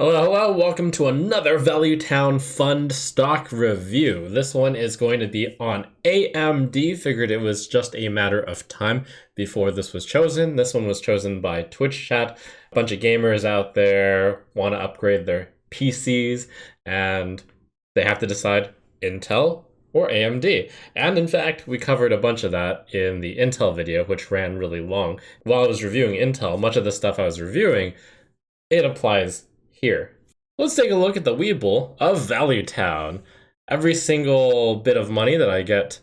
Hello, welcome to another Value Town Fund stock review. This one is going to be on AMD. Figured it was just a matter of time before this was chosen. This one was chosen by Twitch chat. A bunch of gamers out there want to upgrade their PCs and they have to decide Intel or AMD. And in fact, we covered a bunch of that in the Intel video, which ran really long. While I was reviewing Intel, much of the stuff I was reviewing, it applies here. Let's take a look at the Weeble of Value Town. Every single bit of money that I get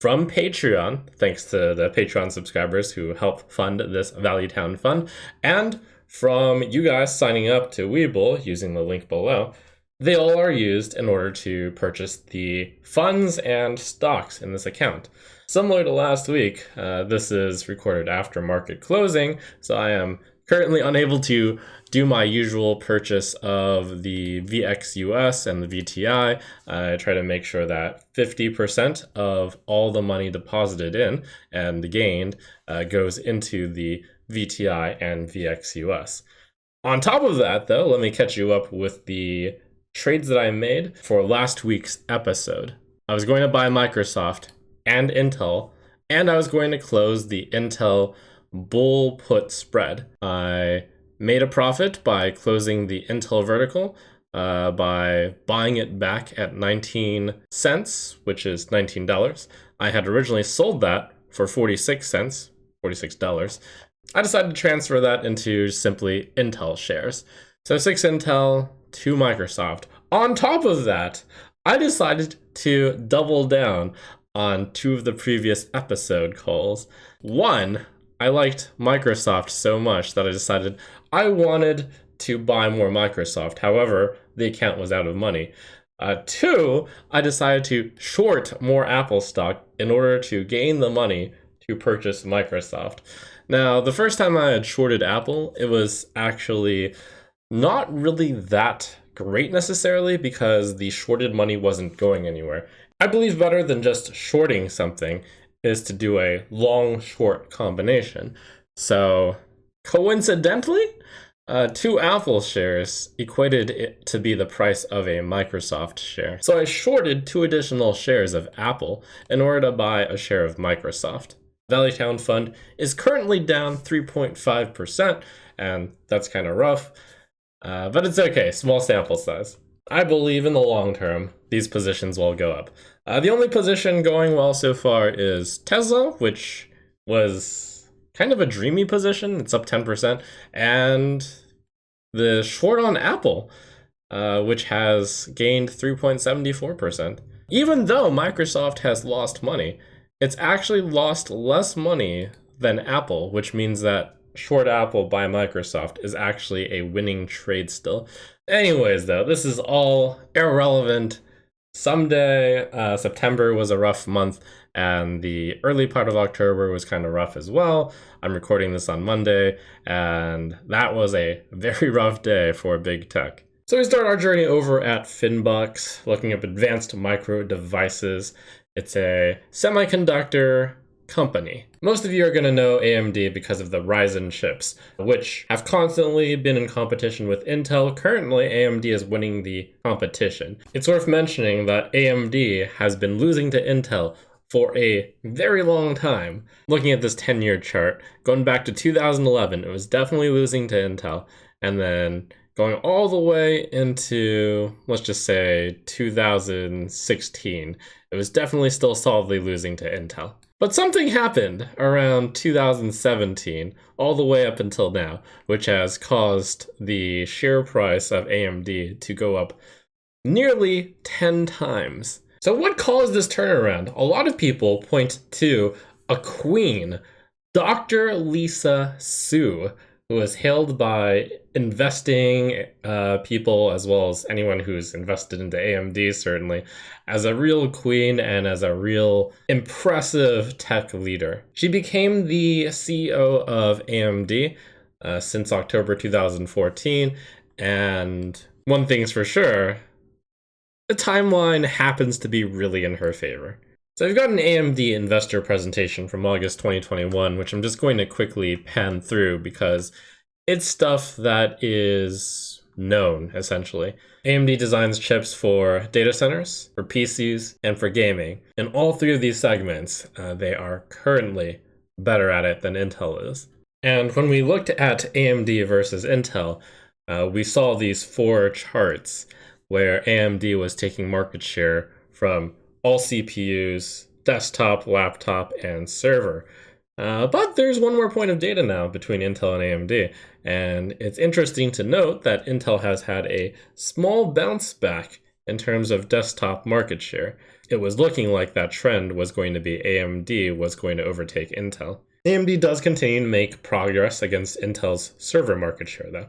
from Patreon, thanks to the Patreon subscribers who help fund this Value Town fund, and from you guys signing up to Weeble using the link below, they all are used in order to purchase the funds and stocks in this account. Similar to last week, this is recorded after market closing, so I am currently unable to do my usual purchase of the VXUS and the VTI. I try to make sure that 50% of all the money deposited in and gained goes into the VTI and VXUS. On top of that, though, let me catch you up with the trades that I made for last week's episode. I was going to buy Microsoft and Intel, and I was going to close the Intel bull put spread. I made a profit by closing the Intel vertical by buying it back at 19 cents, which is $19. I had originally sold that for 46 cents, $46. I decided to transfer that into simply Intel shares. So 6 Intel, 2 Microsoft. On top of that, I decided to double down on 2 of the previous episode calls. One, I liked Microsoft so much that I decided I wanted to buy more Microsoft. However, the account was out of money. 2, I decided to short more Apple stock in order to gain the money to purchase Microsoft. Now, the first time I had shorted Apple, it was actually not really that great necessarily because the shorted money wasn't going anywhere. I believe better than just shorting something is to do a long-short combination. So, coincidentally, 2 Apple shares equated it to be the price of a Microsoft share. So I shorted 2 additional shares of Apple in order to buy a share of Microsoft. Value Town Fund is currently down 3.5%, and that's kind of rough, but it's okay, small sample size. I believe in the long term, these positions will go up. The only position going well so far is Tesla, which was kind of a dreamy position. It's up 10%. And the short on Apple, which has gained 3.74%. Even though Microsoft has lost money, it's actually lost less money than Apple, which means that short Apple by Microsoft is actually a winning trade still. Anyways, though, this is all irrelevant. Someday, September was a rough month, and the early part of October was kind of rough as well. I'm recording this on Monday, and that was a very rough day for big tech. So we start our journey over at Finbox, looking up advanced micro devices. It's a semiconductor company. Most of you are going to know AMD because of the Ryzen chips, which have constantly been in competition with Intel. Currently, AMD is winning the competition. It's worth mentioning that AMD has been losing to Intel for a very long time. Looking at this 10-year chart, going back to 2011, it was definitely losing to Intel, and then going all the way into, let's just say, 2016, it was definitely still solidly losing to Intel. But something happened around 2017, all the way up until now, which has caused the share price of AMD to go up nearly 10 times. So what caused this turnaround? A lot of people point to a queen, Dr. Lisa Su, who is hailed by investing people, as well as anyone who's invested into AMD, certainly, as a real queen and as a real impressive tech leader. She became the CEO of AMD since October 2014, and one thing's for sure, the timeline happens to be really in her favor. So I've got an AMD investor presentation from August 2021, which I'm just going to quickly pan through because it's stuff that is known, essentially. AMD designs chips for data centers, for PCs, and for gaming. In all three of these segments, they are currently better at it than Intel is. And when we looked at AMD versus Intel, we saw these four charts where AMD was taking market share from all CPUs, desktop, laptop, and server. But there's one more point of data now between Intel and AMD, and it's interesting to note that Intel has had a small bounce back in terms of desktop market share. It was looking like that trend was going to be AMD was going to overtake Intel. AMD does continue to make progress against Intel's server market share, though.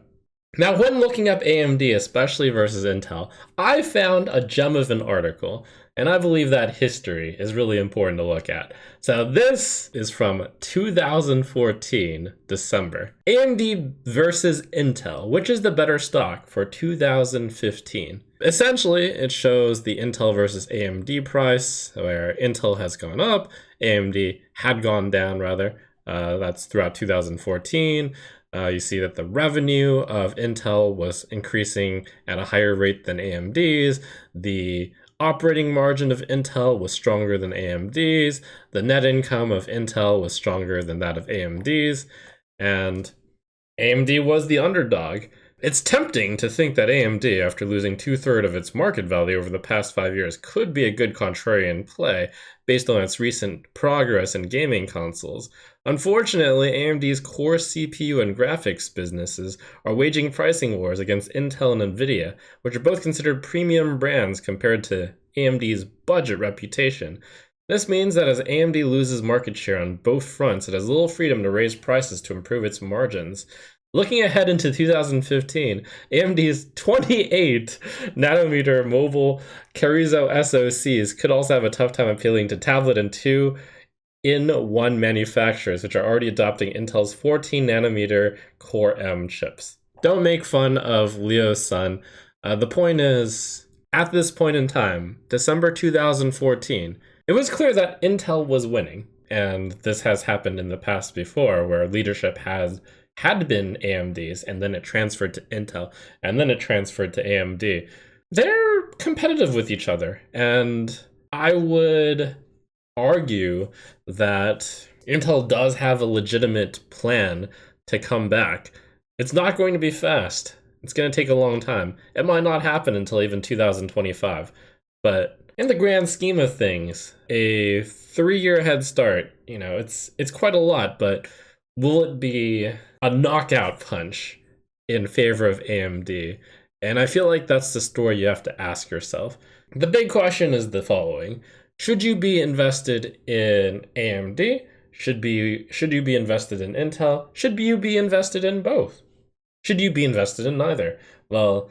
Now, when looking up AMD, especially versus Intel, I found a gem of an article, and I believe that history is really important to look at. So this is from 2014, December. AMD versus Intel, which is the better stock for 2015? Essentially, it shows the Intel versus AMD price, where Intel has gone up, AMD had gone down, rather. That's throughout 2014. You see that the revenue of Intel was increasing at a higher rate than AMD's. The operating margin of Intel was stronger than AMD's. The net income of Intel was stronger than that of AMD's. And AMD was the underdog. It's tempting to think that AMD, after losing 2/3 of its market value over the past 5 years, could be a good contrarian play based on its recent progress in gaming consoles. Unfortunately, AMD's core CPU and graphics businesses are waging pricing wars against Intel and Nvidia, which are both considered premium brands compared to AMD's budget reputation. This means that as AMD loses market share on both fronts, it has little freedom to raise prices to improve its margins. Looking ahead into 2015, AMD's 28 nanometer mobile Carrizo SoCs could also have a tough time appealing to tablet and 2-in-1 manufacturers, which are already adopting Intel's 14 nanometer Core M chips. Don't make fun of Leo's son. The point is, at this point in time, December 2014, it was clear that Intel was winning. And this has happened in the past before, where leadership had been AMD's, and then it transferred to Intel, and then it transferred to AMD. They're competitive with each other, and I would argue that Intel does have a legitimate plan to come back. It's not going to be fast. It's going to take a long time. It might not happen until even 2025, but in the grand scheme of things, a 3-year head start, it's quite a lot, but will it be a knockout punch in favor of AMD? And I feel like that's the story you have to ask yourself. The big question is the following. Should you be invested in AMD? Should you be invested in Intel? Should you be invested in both? Should you be invested in neither? Well,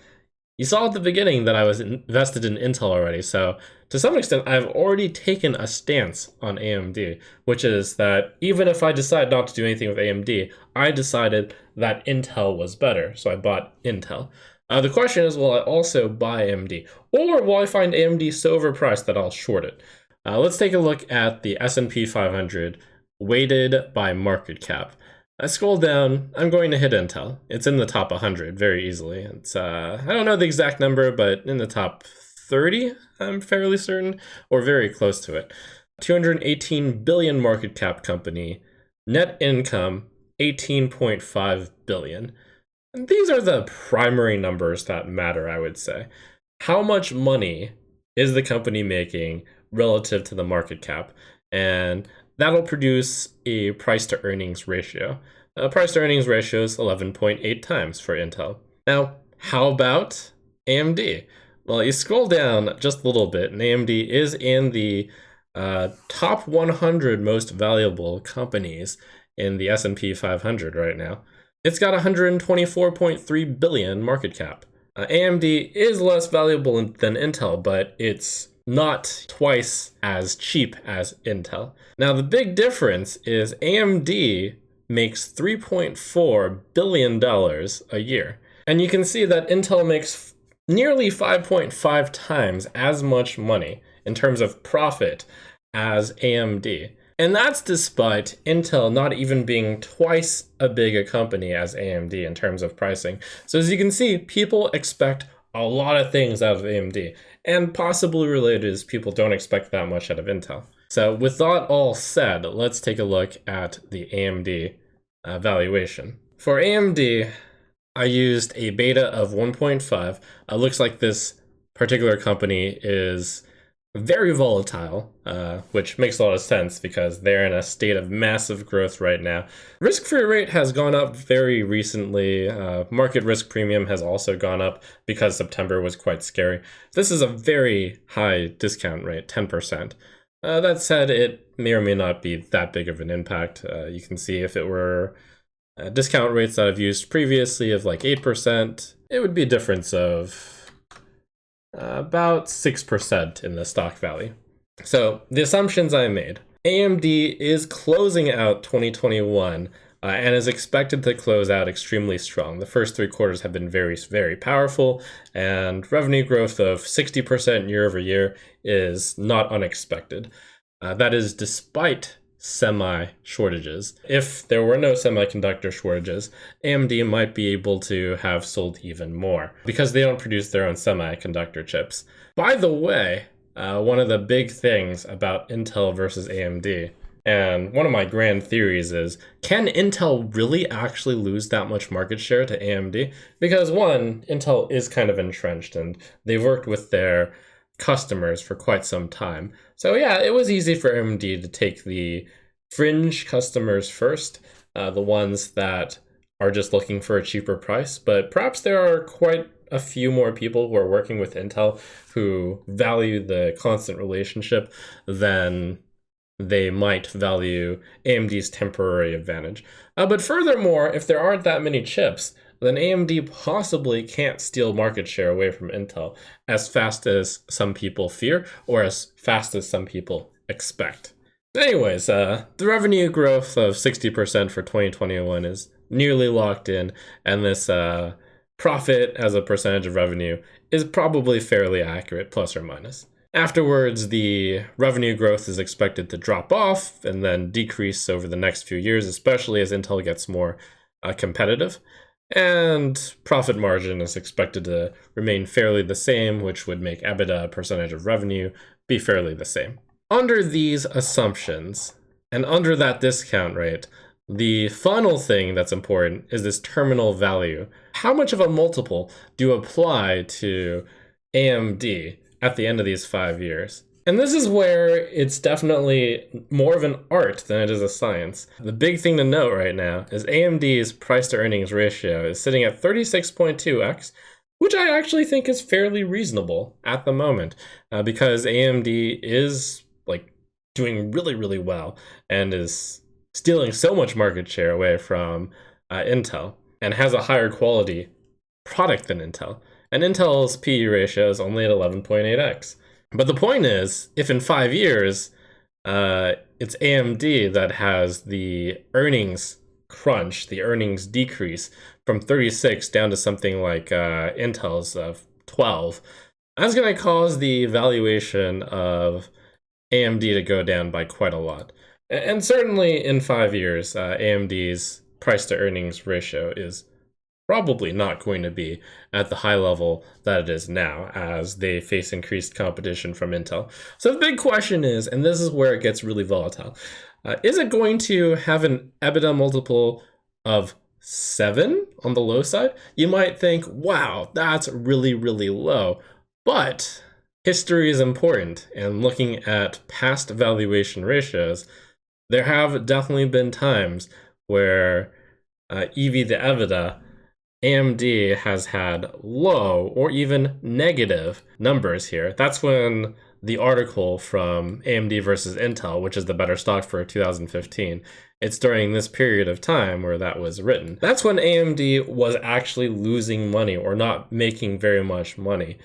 you saw at the beginning that I was invested in Intel already, so to some extent I've already taken a stance on AMD, which is that even if I decide not to do anything with AMD, I decided that Intel was better, so I bought Intel. The question is, will I also buy AMD? Or will I find AMD so overpriced that I'll short it? Let's take a look at the S&P 500 weighted by market cap. I scroll down, I'm going to hit Intel. It's in the top 100 very easily. It's I don't know the exact number, but in the top 30, I'm fairly certain, or very close to it. 218 billion market cap company, net income 18.5 billion. And these are the primary numbers that matter, I would say. How much money is the company making relative to the market cap? And that'll produce a price to earnings ratio. Price to earnings ratio is 11.8 times for Intel. Now, how about AMD? Well, you scroll down just a little bit, and AMD is in the top 100 most valuable companies in the S&P 500 right now. It's got 124.3 billion market cap. AMD is less valuable than Intel, but it's not twice as cheap as Intel. Now, the big difference is AMD makes $3.4 billion a year. And you can see that Intel makes nearly 5.5 times as much money in terms of profit as AMD. And that's despite Intel not even being twice as big a company as AMD in terms of pricing. So as you can see, people expect a lot of things out of AMD. And possibly related is people don't expect that much out of Intel. So with that all said, let's take a look at the AMD valuation. For AMD, I used a beta of 1.5. Looks like this particular company is very volatile, which makes a lot of sense because they're in a state of massive growth right now. Risk-free rate has gone up very recently. Market risk premium has also gone up because September was quite scary. This is a very high discount rate, 10%. That said, it may or may not be that big of an impact. You can see if it were discount rates that I've used previously of like 8%, it would be a difference of about 6% in the stock value. So the assumptions I made. AMD is closing out 2021 and is expected to close out extremely strong. The first 3 quarters have been very, very powerful, and revenue growth of 60% year over year is not unexpected. That is despite semi shortages. If there were no semiconductor shortages, AMD might be able to have sold even more because they don't produce their own semiconductor chips. By the way, one of the big things about Intel versus AMD, and one of my grand theories is, can Intel really actually lose that much market share to AMD? Because one, Intel is kind of entrenched and they've worked with their customers for quite some time. So yeah, it was easy for AMD to take the fringe customers first, the ones that are just looking for a cheaper price. But perhaps there are quite a few more people who are working with Intel who value the constant relationship than they might value AMD's temporary advantage. But furthermore, if there aren't that many chips, then AMD possibly can't steal market share away from Intel as fast as some people fear or as fast as some people expect. Anyways, the revenue growth of 60% for 2021 is nearly locked in, and this profit as a percentage of revenue is probably fairly accurate, plus or minus. Afterwards, the revenue growth is expected to drop off and then decrease over the next few years, especially as Intel gets more competitive. And profit margin is expected to remain fairly the same, which would make EBITDA percentage of revenue be fairly the same. Under these assumptions, and under that discount rate, the final thing that's important is this terminal value. How much of a multiple do you apply to AMD at the end of these 5 years? And this is where it's definitely more of an art than it is a science. The big thing to note right now is AMD's price to earnings ratio is sitting at 36.2x, which I actually think is fairly reasonable at the moment, because AMD is like doing really, really well and is stealing so much market share away from Intel and has a higher quality product than Intel. And Intel's PE ratio is only at 11.8x. But the point is, if in 5 years, it's AMD that has the earnings crunch, the earnings decrease from 36 down to something like Intel's 12, that's going to cause the valuation of AMD to go down by quite a lot. And certainly in 5 years, AMD's price to earnings ratio is probably not going to be at the high level that it is now as they face increased competition from Intel. So the big question is, and this is where it gets really volatile, is it going to have an EBITDA multiple of 7 on the low side? You might think, wow, that's really, really low. But history is important, and looking at past valuation ratios, there have definitely been times where EV to EBITDA, AMD has had low or even negative numbers here. That's when the article from AMD versus Intel, which is the better stock for 2015, it's during this period of time where that was written. That's when AMD was actually losing money or not making very much money.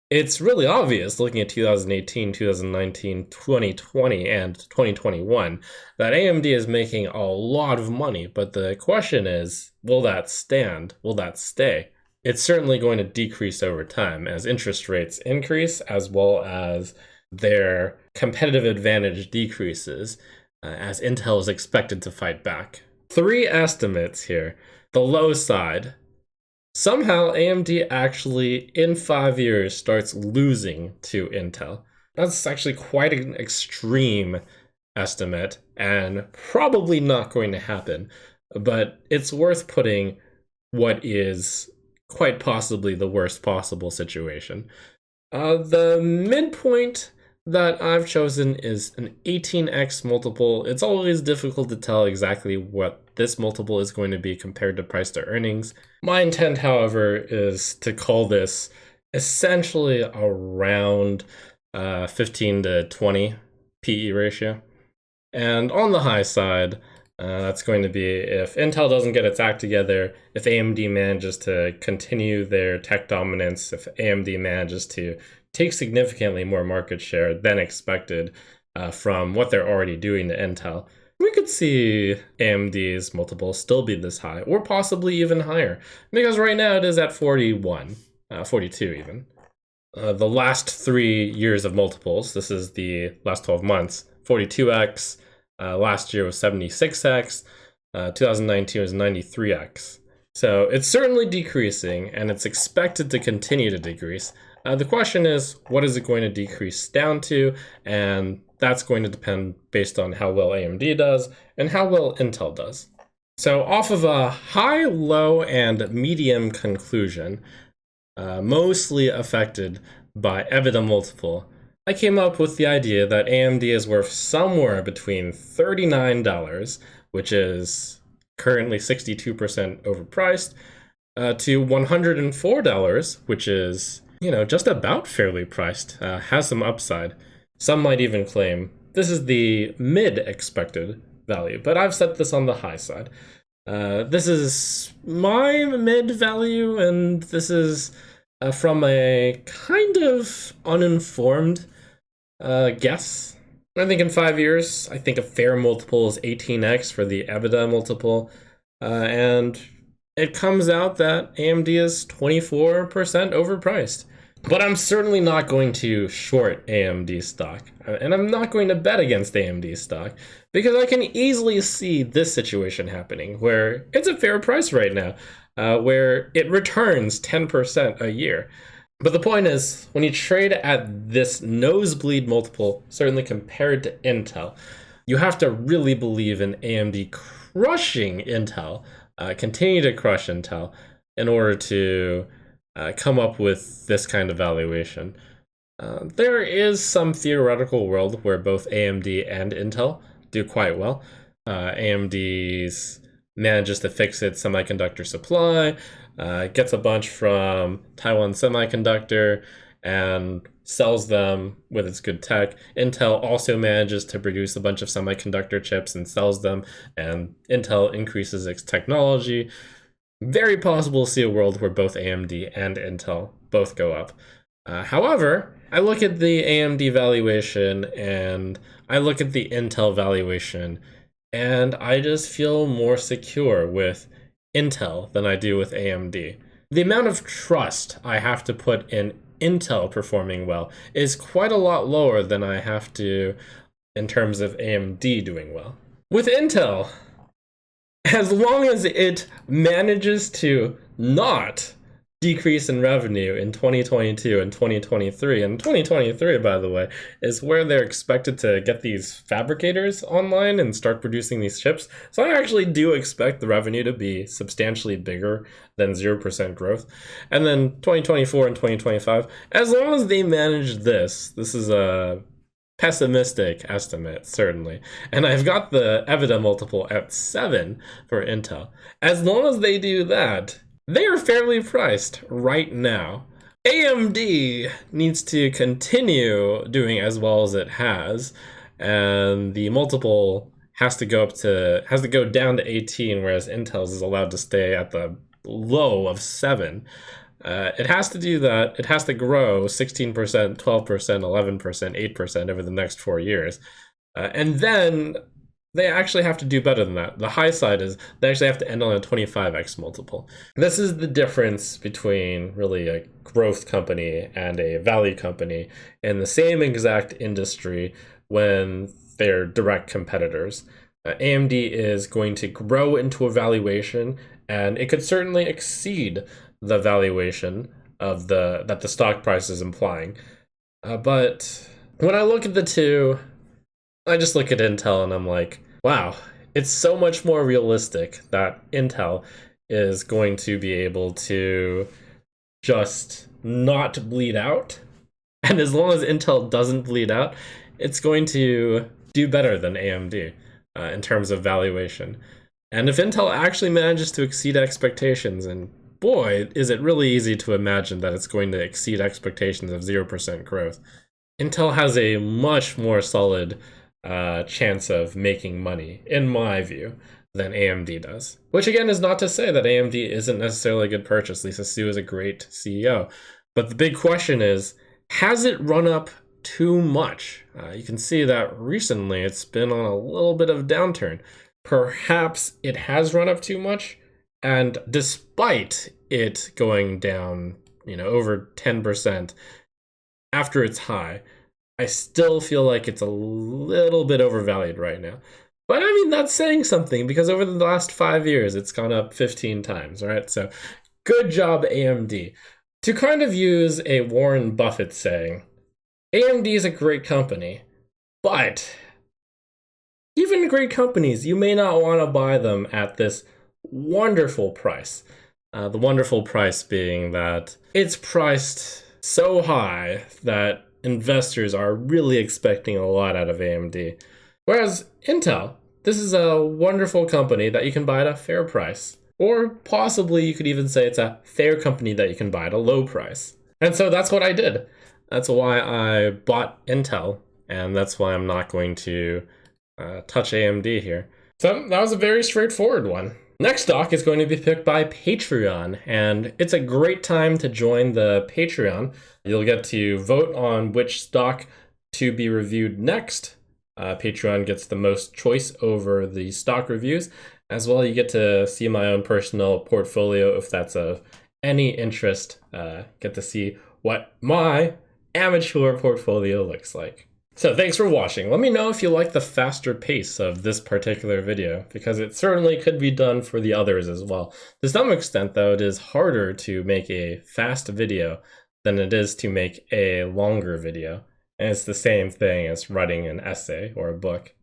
It's really obvious looking at 2018, 2019, 2020, and 2021 that AMD is making a lot of money, but the question is, will that stand? Will that stay? It's certainly going to decrease over time as interest rates increase, as well as their competitive advantage decreases. as Intel is expected to fight back. 3 estimates here. The low side. Somehow AMD actually, in 5 years, starts losing to Intel. That's actually quite an extreme estimate and probably not going to happen, but it's worth putting what is quite possibly the worst possible situation. The midpoint that I've chosen is an 18x multiple. It's always difficult to tell exactly what this multiple is going to be compared to price to earnings. My intent, however, is to call this essentially around 15 to 20 PE ratio. And on the high side, that's going to be if Intel doesn't get its act together, if AMD manages to continue their tech dominance, if AMD manages to take significantly more market share than expected from what they're already doing to Intel, we could see AMD's multiple still be this high, or possibly even higher, because right now it is at 41, 42 even. The last 3 years of multiples, this is the last 12 months, 42x, last year was 76x, 2019 was 93x. So it's certainly decreasing, and it's expected to continue to decrease. The question is, what is it going to decrease down to? And that's going to depend based on how well AMD does and how well Intel does. So off of a high, low, and medium conclusion, mostly affected by EBITDA multiple, I came up with the idea that AMD is worth somewhere between $39, which is currently 62% overpriced, to $104, which is, just about fairly priced, has some upside. Some might even claim this is the mid-expected value, but I've set this on the high side. This is my mid value, and this is from a kind of uninformed guess. I think in 5 years, I think a fair multiple is 18x for the EBITDA multiple, and it comes out that AMD is 24% overpriced. But I'm certainly not going to short AMD stock, and I'm not going to bet against AMD stock, because I can easily see this situation happening, where it's a fair price right now, where it returns 10% a year. But the point is, when you trade at this nosebleed multiple, certainly compared to Intel, you have to really believe in AMD crushing Intel, continue to crush Intel, in order to come up with this kind of valuation. There is some theoretical world where both AMD and Intel do quite well. AMD's manages to fix its semiconductor supply, gets a bunch from Taiwan Semiconductor, and sells them with its good tech. Intel also manages to produce a bunch of semiconductor chips and sells them, and Intel increases its technology. Very possible to see a world where both AMD and Intel both go up. However, I look at the AMD valuation and I look at the Intel valuation, and I just feel more secure with Intel than I do with AMD. The amount of trust I have to put in Intel performing well is quite a lot lower than I have to in terms of AMD doing well. With Intel, as long as it manages to not decrease in revenue in 2022 and 2023, and 2023, by the way, is where they're expected to get these fabricators online and start producing these chips. So I actually do expect the revenue to be substantially bigger than 0% growth. And then 2024 and 2025, as long as they manage this is a pessimistic estimate, certainly. And I've got the EBITDA multiple at 7 for Intel. As long as they do that, they are fairly priced right now. AMD needs to continue doing as well as it has, and the multiple has to go down to 18, whereas Intel's is allowed to stay at the low of 7. It has to do that. It has to grow 16%, 12%, 11%, 8% over the next 4 years. And then they actually have to do better than that. The high side is they actually have to end on a 25x multiple. This is the difference between really a growth company and a value company in the same exact industry when their direct competitors. AMD is going to grow into a valuation, and it could certainly exceed the valuation of that the stock price is implying. But when I look at the two, I just look at Intel and I'm like, wow, it's so much more realistic that Intel is going to be able to just not bleed out. And as long as Intel doesn't bleed out, it's going to do better than AMD in terms of valuation. And if Intel actually manages to exceed expectations, and boy, is it really easy to imagine that it's going to exceed expectations of 0% growth, Intel has a much more solid chance of making money, in my view, than AMD does. Which again is not to say that AMD isn't necessarily a good purchase. Lisa Su is a great CEO. But the big question is, has it run up too much? You can see that recently it's been on a little bit of downturn. Perhaps it has run up too much, and despite it going down, over 10% after its high, I still feel like it's a little bit overvalued right now. But I mean, that's saying something, because over the last 5 years, it's gone up 15 times, right? So good job, AMD. To kind of use a Warren Buffett saying, AMD is a great company, but even great companies, you may not want to buy them at this wonderful price. The wonderful price being that it's priced so high that investors are really expecting a lot out of AMD. Whereas Intel, this is a wonderful company that you can buy at a fair price. Or possibly you could even say it's a fair company that you can buy at a low price. And so that's what I did. That's why I bought Intel, and that's why I'm not going to touch AMD here. So that was a very straightforward one. Next stock is going to be picked by Patreon, and it's a great time to join the Patreon. You'll get to vote on which stock to be reviewed next. Patreon gets the most choice over the stock reviews. As well, you get to see my own personal portfolio if that's of any interest. Get to see what my amateur portfolio looks like. So thanks for watching. Let me know if you like the faster pace of this particular video, because it certainly could be done for the others as well. To some extent, though, it is harder to make a fast video than it is to make a longer video. And it's the same thing as writing an essay or a book.